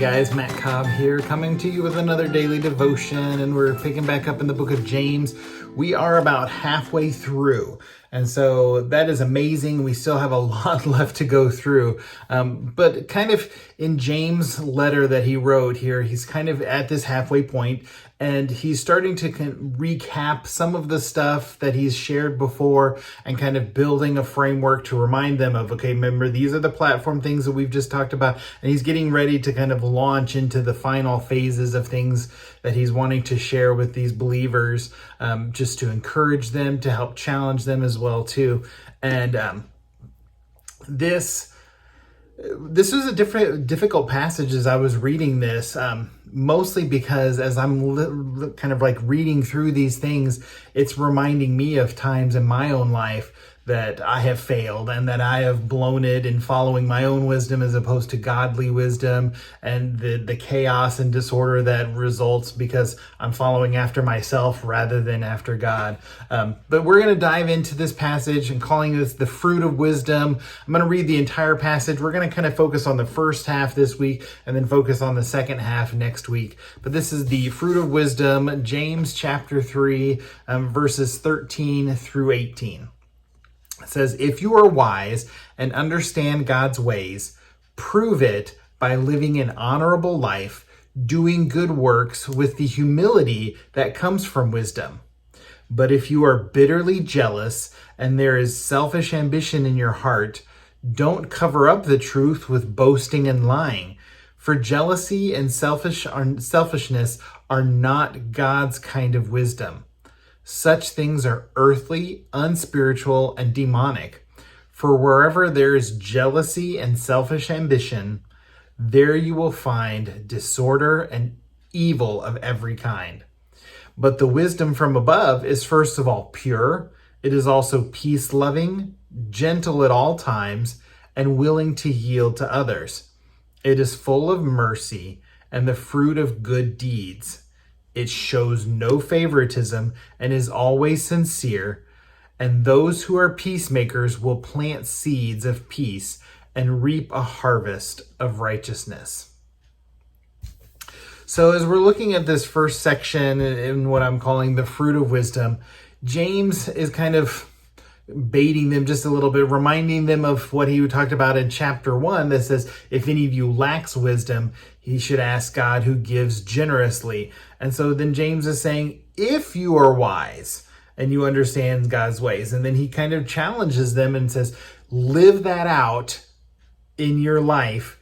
guys, Matt Cobb here, coming to you with another daily devotion, and we're picking back up in the book of James. We are about halfway through, and so that is amazing. We still have a lot left to go through, but kind of in James' letter that he wrote here, he's kind of at this halfway point, and he's starting to recap some of the stuff that he's shared before and kind of building a framework to remind them of, okay, remember, these are the platform things that we've just talked about. And he's getting ready to kind of launch into the final phases of things that he's wanting to share with these believers, just to encourage them, to help challenge them as well too. And this was a difficult passage as I was reading this, mostly because as I'm kind of like reading through these things, it's reminding me of times in my own life that I have failed and that I have blown it in following my own wisdom as opposed to godly wisdom, and the chaos and disorder that results because I'm following after myself rather than after God. But we're going to dive into this passage and calling this the fruit of wisdom. I'm going to read the entire passage. We're going to kind of focus on the first half this week and then focus on the second half next week. But this is the fruit of wisdom, James chapter 3, verses 13 through 18. It says, "If you are wise and understand God's ways, prove it by living an honorable life, doing good works with the humility that comes from wisdom. But if you are bitterly jealous and there is selfish ambition in your heart, don't cover up the truth with boasting and lying. For jealousy and selfishness are not God's kind of wisdom. Such things are earthly, unspiritual, and demonic. For wherever there is jealousy and selfish ambition, there you will find disorder and evil of every kind. But the wisdom from above is first of all pure. It is also peace-loving, gentle at all times, and willing to yield to others. It is full of mercy and the fruit of good deeds. It shows no favoritism and is always sincere, and those who are peacemakers will plant seeds of peace and reap a harvest of righteousness." So as we're looking at this first section in what I'm calling the fruit of wisdom, James is kind of baiting them just a little bit, reminding them of what he talked about in chapter 1 that says, if any of you lacks wisdom, he should ask God, who gives generously. And so then James is saying, if you are wise and you understand God's ways, and then he kind of challenges them and says, live that out in your life,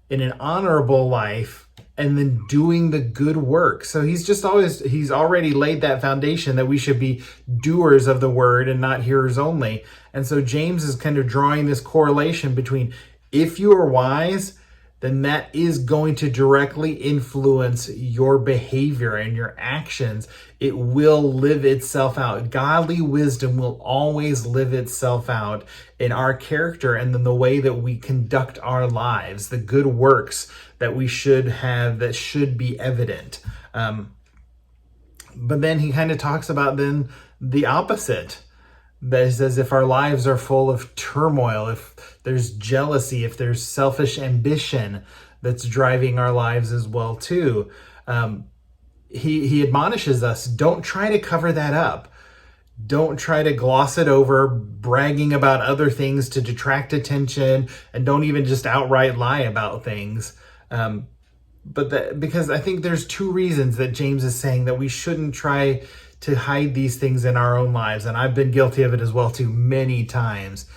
in an honorable life, and then doing the good work. So he's already laid that foundation that we should be doers of the word and not hearers only. And so James is kind of drawing this correlation between, if you are wise, then that is going to directly influence your behavior and your actions. It will live itself out. Godly wisdom will always live itself out in our character and in the way that we conduct our lives, the good works that we should have, that should be evident. But then he kind of talks about then the opposite. That says, if our lives are full of turmoil, if there's jealousy, if there's selfish ambition that's driving our lives as well too, he admonishes us, don't try to cover that up. Don't try to gloss it over, bragging about other things to detract attention, and don't even just outright lie about things. Because I think there's two reasons that James is saying that we shouldn't try to hide these things in our own lives. And I've been guilty of it as well too, many times.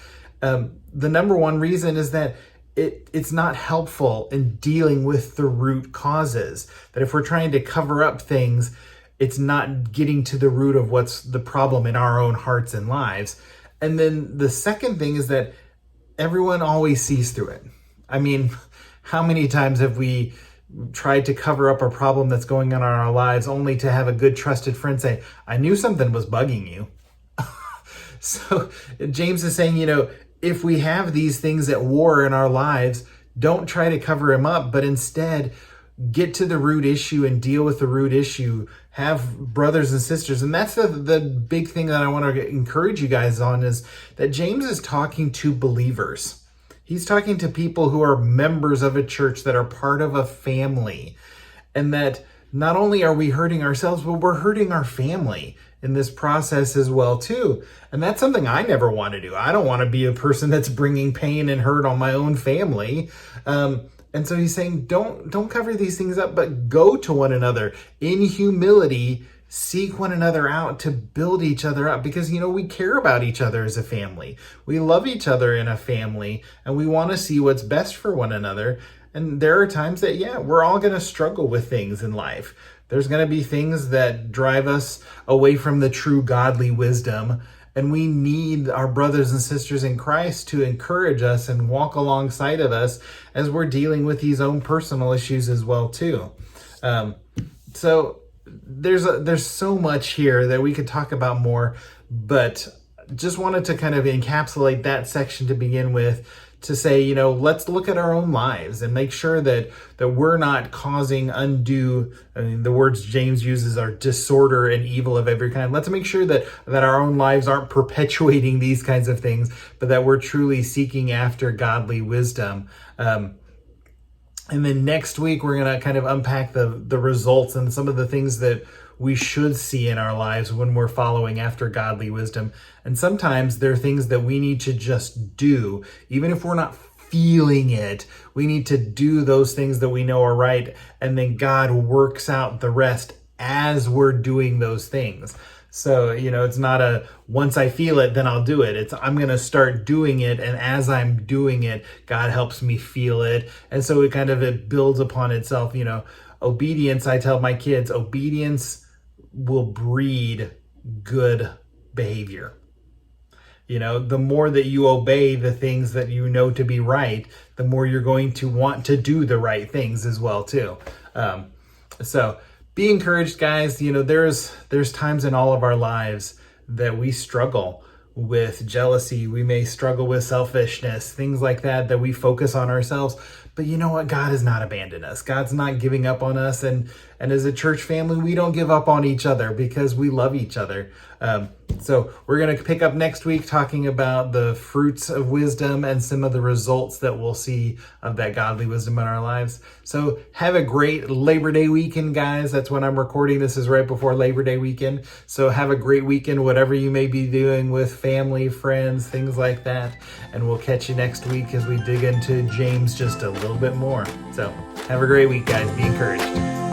The number one reason is that it's not helpful in dealing with the root causes. That if we're trying to cover up things, it's not getting to the root of what's the problem in our own hearts and lives. And then the second thing is that everyone always sees through it. I mean, how many times have we tried to cover up a problem that's going on in our lives only to have a good trusted friend say, I knew something was bugging you. So James is saying, if we have these things at war in our lives, don't try to cover them up, but instead get to the root issue and deal with the root issue. Have brothers and sisters. And that's the big thing that I want to encourage you guys on, is that James is talking to believers. He's talking to people who are members of a church, that are part of a family, and that not only are we hurting ourselves, but we're hurting our family in this process as well too. And that's something I never want to do. I don't want to be a person that's bringing pain and hurt on my own family. And so he's saying, don't cover these things up, but go to one another in humility. Seek one another out to build each other up, because, we care about each other as a family. We love each other in a family, and we want to see what's best for one another. And there are times that, we're all going to struggle with things in life. There's going to be things that drive us away from the true godly wisdom. And we need our brothers and sisters in Christ to encourage us and walk alongside of us as we're dealing with these own personal issues as well too. So there's so much here that we could talk about more, but just wanted to kind of encapsulate that section to begin with, to say, let's look at our own lives and make sure that we're not causing undue, the words James uses are disorder and evil of every kind. Let's make sure that our own lives aren't perpetuating these kinds of things, but that we're truly seeking after godly wisdom. And then next week, we're going to kind of unpack the results and some of the things that we should see in our lives when we're following after godly wisdom. And sometimes there are things that we need to just do, even if we're not feeling it. We need to do those things that we know are right, and then God works out the rest as we're doing those things. So, it's not a once I feel it, then I'll do it. It's I'm going to start doing it. And as I'm doing it, God helps me feel it. And so it builds upon itself. Obedience, I tell my kids, obedience will breed good behavior. The more that you obey the things that you know to be right, the more you're going to want to do the right things as well too. So be encouraged, guys. There's times in all of our lives that we struggle with jealousy. We may struggle with selfishness, things like that we focus on ourselves. But you know what? God has not abandoned us. God's not giving up on us. And as a church family, we don't give up on each other because we love each other. So we're going to pick up next week talking about the fruits of wisdom and some of the results that we'll see of that godly wisdom in our lives. So have a great Labor Day weekend, guys. That's when I'm recording. This is right before Labor Day weekend. So have a great weekend, whatever you may be doing with family, friends, things like that. And we'll catch you next week as we dig into James just a little bit more. So have a great week, guys. Be encouraged.